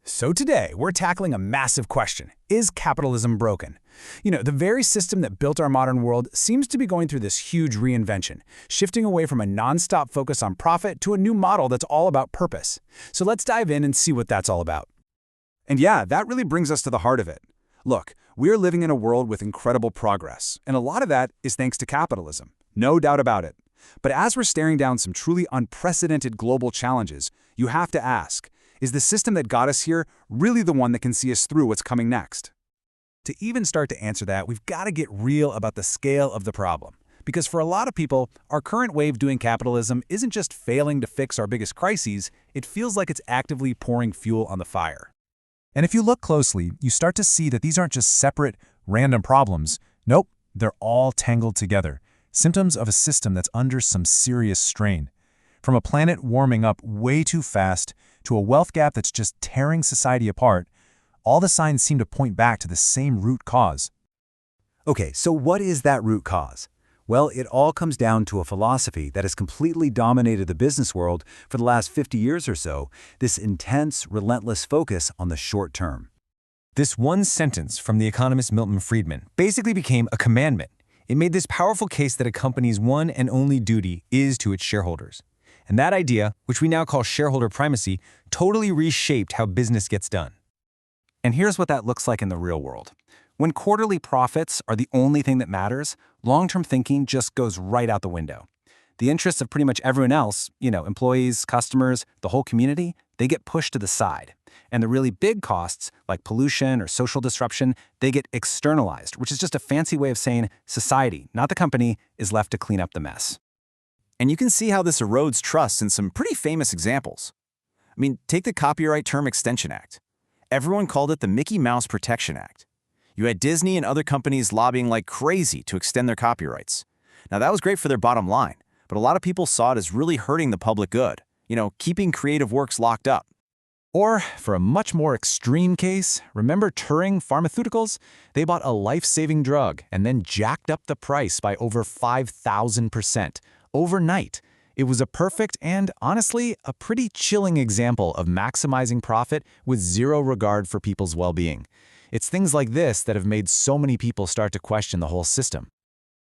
So today, we're tackling a massive question. Is capitalism broken? The very system that built our modern world seems to be going through this huge reinvention, shifting away from a non-stop focus on profit to a new model that's all about purpose. So let's dive in and see what that's all about. And yeah, that really brings us to the heart of it. Look, we're living in a world with incredible progress, and a lot of that is thanks to capitalism. No doubt about it. But as we're staring down some truly unprecedented global challenges, you have to ask, is the system that got us here really the one that can see us through what's coming next? To even start to answer that, we've got to get real about the scale of the problem. Because for a lot of people, our current way of doing capitalism isn't just failing to fix our biggest crises, it feels like it's actively pouring fuel on the fire. And if you look closely, you start to see that these aren't just separate, random problems. Nope, they're all tangled together. Symptoms of a system that's under some serious strain. From a planet warming up way too fast to a wealth gap that's just tearing society apart, all the signs seem to point back to the same root cause. Okay, so what is that root cause? Well, it all comes down to a philosophy that has completely dominated the business world for the last 50 years or so, this intense, relentless focus on the short term. This one sentence from the economist Milton Friedman basically became a commandment. It made this powerful case that a company's one and only duty is to its shareholders. And that idea, which we now call shareholder primacy, totally reshaped how business gets done. And here's what that looks like in the real world. When quarterly profits are the only thing that matters, long-term thinking just goes right out the window. The interests of pretty much everyone else, employees, customers, the whole community, they get pushed to the side. And the really big costs, like pollution or social disruption, they get externalized, which is just a fancy way of saying society, not the company, is left to clean up the mess. And you can see how this erodes trust in some pretty famous examples. Take the Copyright Term Extension Act. Everyone called it the Mickey Mouse Protection Act. You had Disney and other companies lobbying like crazy to extend their copyrights. Now, that was great for their bottom line, but a lot of people saw it as really hurting the public good, keeping creative works locked up. Or, for a much more extreme case, remember Turing Pharmaceuticals? They bought a life-saving drug and then jacked up the price by over 5,000%. Overnight. It was a perfect and, honestly, a pretty chilling example of maximizing profit with zero regard for people's well-being. It's things like this that have made so many people start to question the whole system.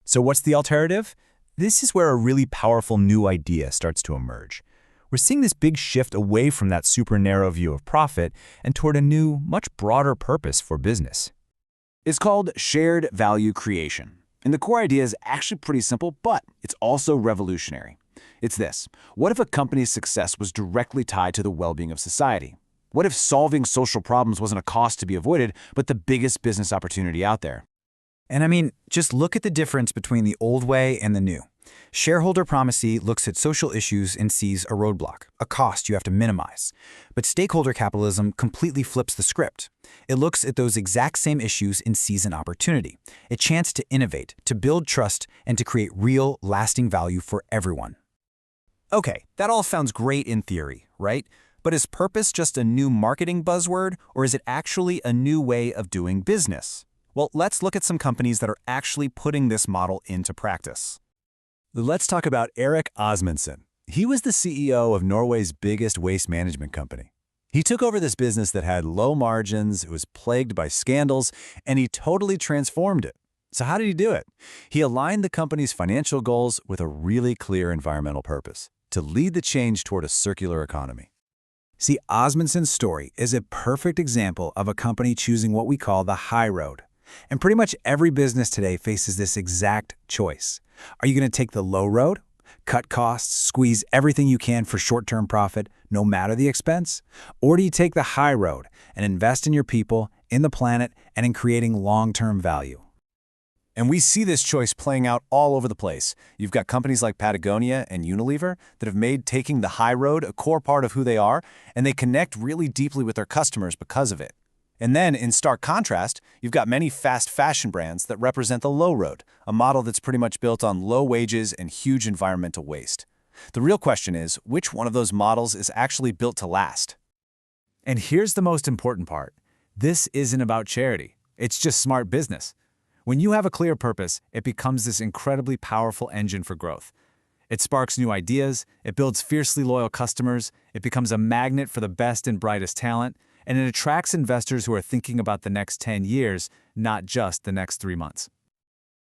So what's the alternative? This is where a really powerful new idea starts to emerge. We're seeing this big shift away from that super narrow view of profit and toward a new, much broader purpose for business. It's called shared value creation. And the core idea is actually pretty simple, but it's also revolutionary. It's this: what if a company's success was directly tied to the well-being of society? What if solving social problems wasn't a cost to be avoided, but the biggest business opportunity out there? And just look at the difference between the old way and the new. Shareholder primacy looks at social issues and sees a roadblock, a cost you have to minimize. But stakeholder capitalism completely flips the script. It looks at those exact same issues and sees an opportunity, a chance to innovate, to build trust, and to create real, lasting value for everyone. Okay, that all sounds great in theory, right? But is purpose just a new marketing buzzword, or is it actually a new way of doing business? Well, let's look at some companies that are actually putting this model into practice. Let's talk about Erik Osmundson. He was the CEO of Norway's biggest waste management company. He took over this business that had low margins, it was plagued by scandals, and he totally transformed it. So how did he do it? He aligned the company's financial goals with a really clear environmental purpose, to lead the change toward a circular economy. See, Osmundson's story is a perfect example of a company choosing what we call the high road. And pretty much every business today faces this exact choice. Are you going to take the low road? Cut costs, squeeze everything you can for short-term profit, no matter the expense? Or do you take the high road and invest in your people, in the planet, and in creating long-term value? And we see this choice playing out all over the place. You've got companies like Patagonia and Unilever that have made taking the high road a core part of who they are, and they connect really deeply with their customers because of it. And then, in stark contrast, you've got many fast fashion brands that represent the low road, a model that's pretty much built on low wages and huge environmental waste. The real question is, which one of those models is actually built to last? And here's the most important part. This isn't about charity. It's just smart business. When you have a clear purpose, it becomes this incredibly powerful engine for growth. It sparks new ideas, it builds fiercely loyal customers, it becomes a magnet for the best and brightest talent, and it attracts investors who are thinking about the next 10 years, not just the next 3 months.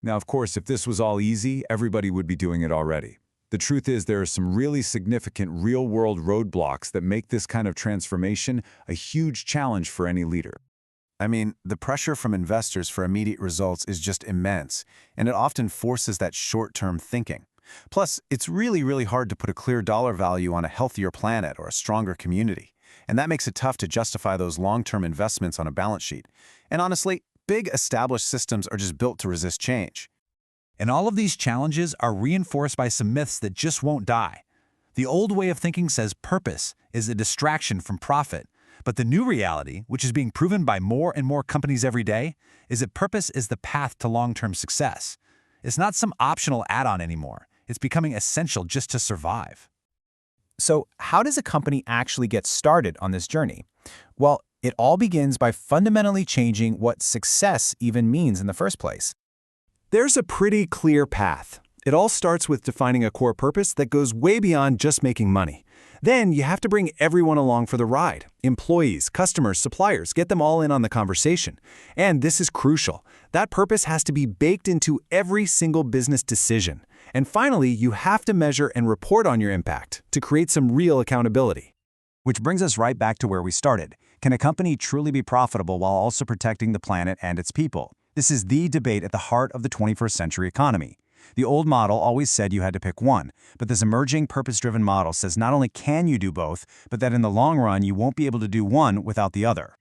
Now, of course, if this was all easy, everybody would be doing it already. The truth is there are some really significant real-world roadblocks that make this kind of transformation a huge challenge for any leader. I mean, the pressure from investors for immediate results is just immense, and it often forces that short-term thinking. Plus, it's really hard to put a clear dollar value on a healthier planet or a stronger community, and that makes it tough to justify those long-term investments on a balance sheet. And honestly, big established systems are just built to resist change. And all of these challenges are reinforced by some myths that just won't die. The old way of thinking says purpose is a distraction from profit. But the new reality, which is being proven by more and more companies every day, is that purpose is the path to long-term success. It's not some optional add-on anymore. It's becoming essential just to survive. So how does a company actually get started on this journey? Well, it all begins by fundamentally changing what success even means in the first place. There's a pretty clear path. It all starts with defining a core purpose that goes way beyond just making money. Then you have to bring everyone along for the ride. Employees, customers, suppliers, get them all in on the conversation. And this is crucial. That purpose has to be baked into every single business decision. And finally, you have to measure and report on your impact to create some real accountability. Which brings us right back to where we started. Can a company truly be profitable while also protecting the planet and its people? This is the debate at the heart of the 21st century economy. The old model always said you had to pick one, but this emerging purpose-driven model says not only can you do both, but that in the long run you won't be able to do one without the other.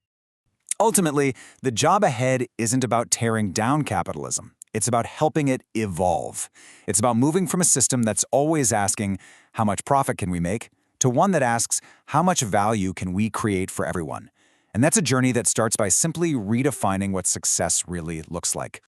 Ultimately, the job ahead isn't about tearing down capitalism. It's about helping it evolve. It's about moving from a system that's always asking, how much profit can we make, to one that asks, how much value can we create for everyone? And that's a journey that starts by simply redefining what success really looks like.